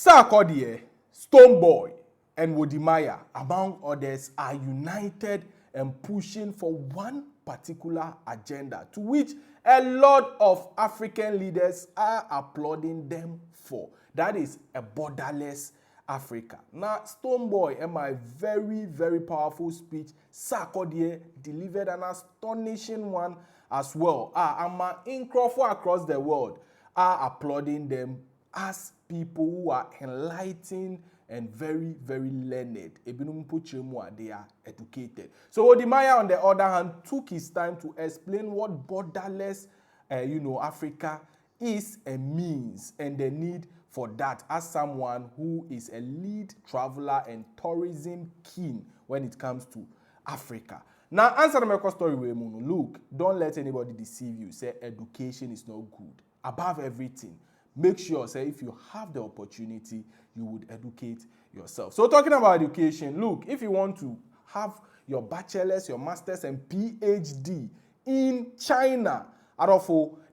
Sarkodie, Stonebwoy, and Wode, among others, are united and pushing for one particular agenda to which a lot of African leaders are applauding them for. That is a borderless Africa. Now, Stonebwoy, in my very, very powerful speech, Sarkodie delivered an astonishing one as well. I'm in Crawford across the world are applauding them as people who are enlightened and very, very learned. They are educated. So Wode, on the other hand, took his time to explain what borderless, Africa is and means, and the need for that as someone who is a lead traveler and tourism keen when it comes to Africa. Now, answer the story. Look, don't let anybody deceive you. Say education is not good. Above everything, make sure, say, if you have the opportunity, you would educate yourself. So talking about education, look, if you want to have your bachelor's, your master's, and PhD in China,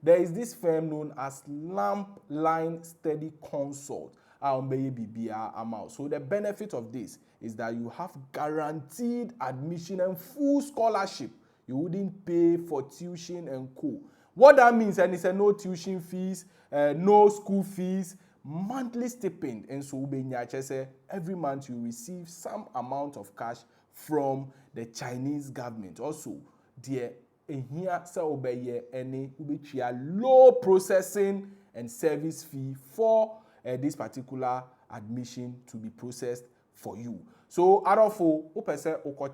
there is this firm known as Lamp Line Study Consult. So the benefit of this is that you have guaranteed admission and full scholarship. You wouldn't pay for tuition and co. What that means, and it's a no tuition fees, no school fees, monthly stipend, and so every month you receive some amount of cash from the Chinese government. Also, here any low processing and service fee for this particular admission to be processed for you. So out of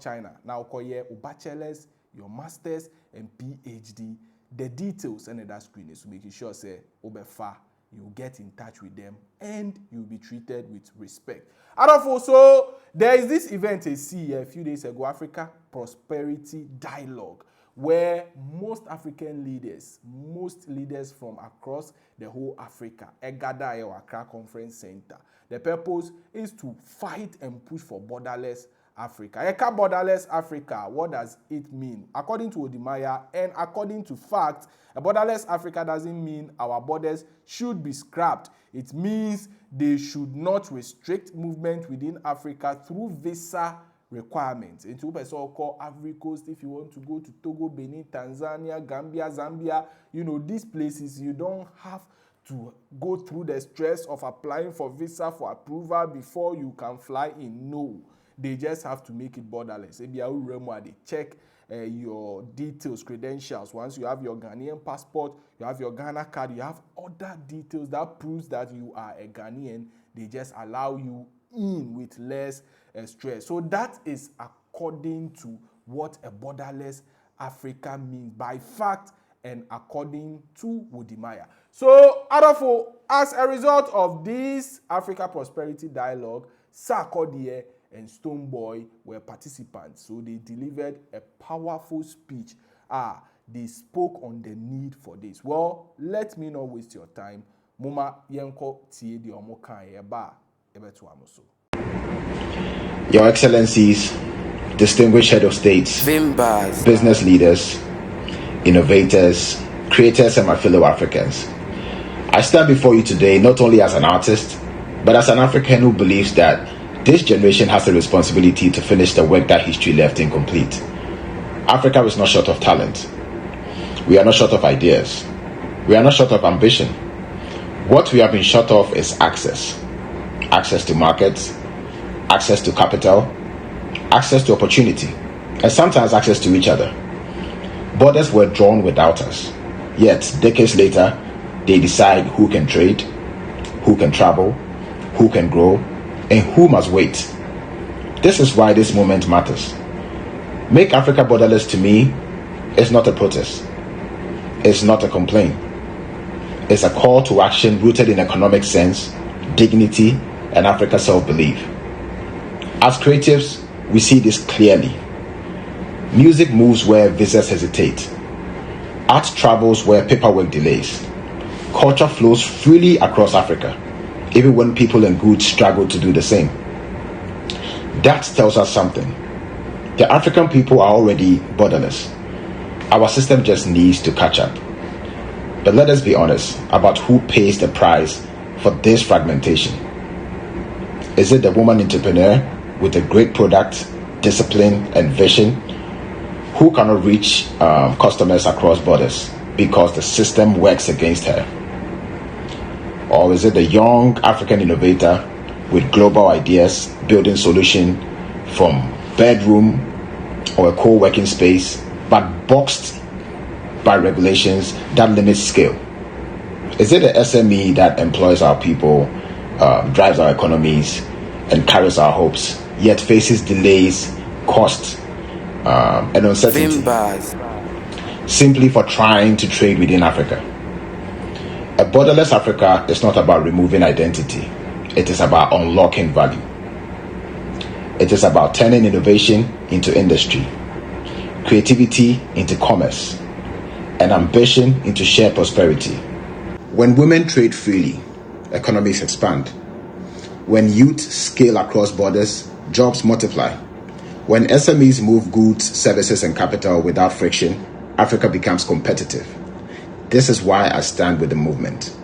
China, now your bachelor's, your master's, and PhD. The details and that screen is making sure say Obefa, you get in touch with them and you'll be treated with respect. Also, there is this event I see a few days ago, Africa Prosperity Dialogue, where most African leaders, most leaders from across the whole Africa, gather at Accra Conference Center. The purpose is to fight and push for borderless Africa. Borderless Africa, what does it mean? According to Wode and according to facts, a borderless Africa doesn't mean our borders should be scrapped. It means they should not restrict movement within Africa through visa requirements. Into also called Ivory Coast, if you want to go to Togo, Benin, Tanzania, Gambia, Zambia, these places, you don't have to go through the stress of applying for visa for approval before you can fly in. No. They just have to make it borderless. They check your details, credentials. Once you have your Ghanaian passport, you have your Ghana card, you have other details that proves that you are a Ghanaian. They just allow you in with less stress. So that is according to what a borderless Africa means by fact and according to Wode. So, as a result of this Africa Prosperity Dialogue, Sarkodie and Stonebwoy were participants. So they delivered a powerful speech. They spoke on the need for this. Well, let me not waste your time. Muma yenko tie di omokan eba ebetu amuso. Your Excellencies, distinguished head of states, business leaders, innovators, creators, and my fellow Africans. I stand before you today not only as an artist, but as an African who believes that this generation has a responsibility to finish the work that history left incomplete. Africa is not short of talent. We are not short of ideas. We are not short of ambition. What we have been short of is access. Access to markets, access to capital, access to opportunity, and sometimes access to each other. Borders were drawn without us. Yet, decades later, they decide who can trade, who can travel, who can grow, and who must wait. This is why this moment matters. Make Africa borderless to me is not a protest. It's not a complaint. It's a call to action rooted in economic sense, dignity, and Africa's self-belief. As creatives, we see this clearly. Music moves where visas hesitate. Art travels where paperwork delays. Culture flows freely across Africa, even when people and goods struggle to do the same. That tells us something. The African people are already borderless. Our system just needs to catch up. But let us be honest about who pays the price for this fragmentation. Is it the woman entrepreneur with a great product, discipline, and vision who cannot reach customers across borders because the system works against her? Or is it the young African innovator with global ideas building solution from bedroom or a co-working space but boxed by regulations that limit scale? Is it the SME that employs our people, drives our economies, and carries our hopes, yet faces delays, cost, and uncertainty simply for trying to trade within Africa? A borderless Africa is not about removing identity. It is about unlocking value. It is about turning innovation into industry, creativity into commerce, and ambition into shared prosperity. When women trade freely, economies expand. When youth scale across borders, jobs multiply. When SMEs move goods, services, and capital without friction, Africa becomes competitive. This is why I stand with the movement.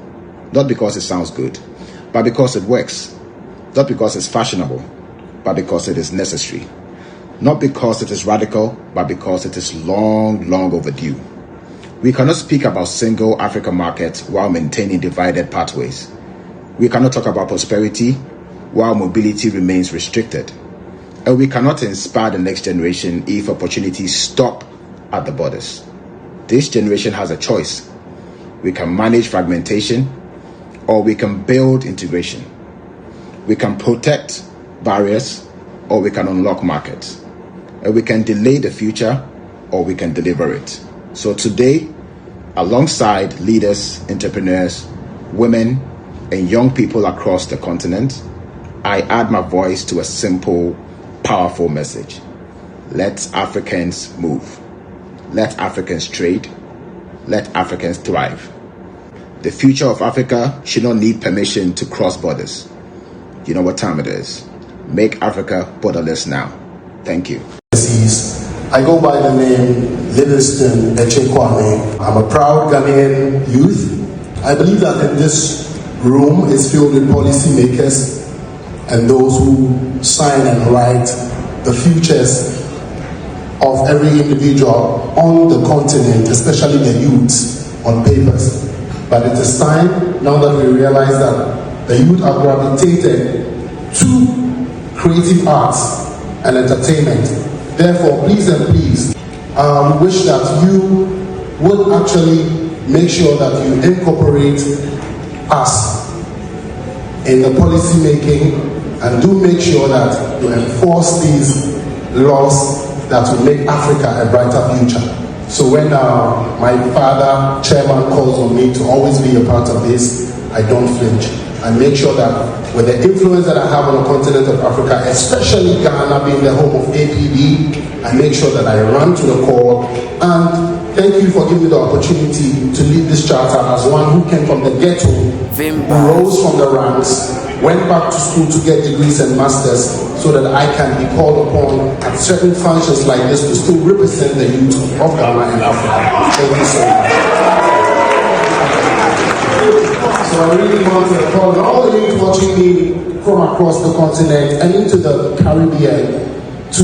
Not because it sounds good, but because it works. Not because it's fashionable, but because it is necessary. Not because it is radical, but because it is long, long overdue. We cannot speak about single African market while maintaining divided pathways. We cannot talk about prosperity while mobility remains restricted. And we cannot inspire the next generation if opportunities stop at the borders. This generation has a choice. We can manage fragmentation, or we can build integration. We can protect barriers, or we can unlock markets. And we can delay the future, or we can deliver it. So today, alongside leaders, entrepreneurs, women, and young people across the continent, I add my voice to a simple, powerful message. Let Africans move. Let Africans trade. Let Africans thrive. The future of Africa should not need permission to cross borders. You know what time it is. Make Africa borderless now. Thank you. I go by the name Livingston Echekwame. I'm a proud Ghanaian youth. I believe that in this room is filled with policymakers and those who sign and write the futures of every individual on the continent, especially the youths, on papers. But it is time, now that we realize that the youth are gravitated to creative arts and entertainment. Therefore, please and please, we wish that you would actually make sure that you incorporate us in the policy making, and do make sure that you enforce these laws that will make Africa a brighter future. So when my father, chairman, calls on me to always be a part of this, I don't flinch. I make sure that with the influence that I have on the continent of Africa, especially Ghana being the home of APB, I make sure that I run to the call. And thank you for giving me the opportunity to lead this charter as one who came from the ghetto, who rose from the ranks, went back to school to get degrees and masters, so that I can be called upon at certain functions like this to still represent the youth of Ghana and Africa. Thank you so much. So I really want to call on all the youth watching me from across the continent and into the Caribbean to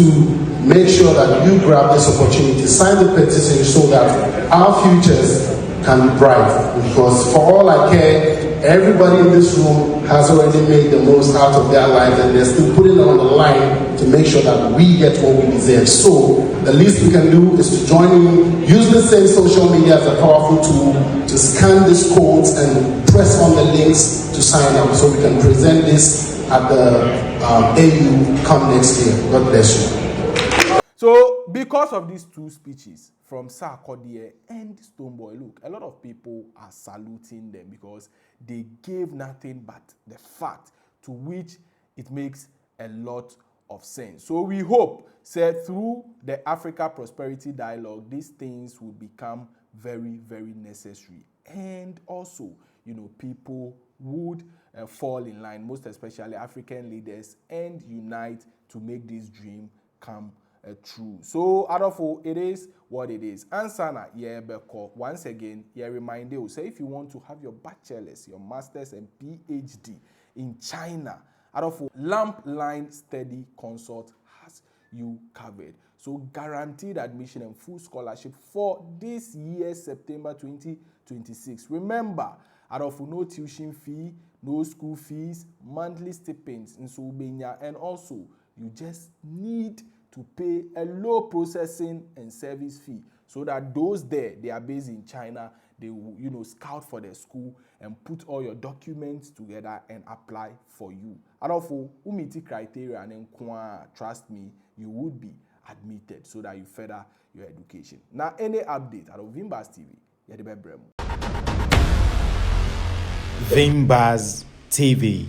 make sure that you grab this opportunity, sign the petition so that our futures can be bright. Because for all I care, everybody in this room has already made the most out of their lives, and they're still putting it on the line to make sure that we get what we deserve. So the least we can do is to join in, use the same social media as a powerful tool to scan these codes and press on the links to sign up, so we can present this at the AU come next year. God bless you. So, because of these two speeches from Sarkodie and Stonebwoy, look, a lot of people are saluting them because they gave nothing but the fact, to which it makes a lot of sense. So we hope, said through the Africa Prosperity Dialogue, these things will become very, very necessary. And also, you know, people would fall in line, most especially African leaders, and unite to make this dream come true. So, Adolfo, it is what it is. Ansana, once again, remind you, say if you want to have your bachelor's, your master's, and PhD in China, Adolfo, Lamp Line Study Consult has you covered. So guaranteed admission and full scholarship for this year, September 2026. Remember, Adolfo, no tuition fee, no school fees, monthly stipends, and also you just need to pay a low processing and service fee so that those there, they are based in China, they will, scout for their school and put all your documents together and apply for you. Adolfo, umiti criteria and trust me, you would be admitted so that you further your education. Now, any update at Vimbas TV, Vimbas TV.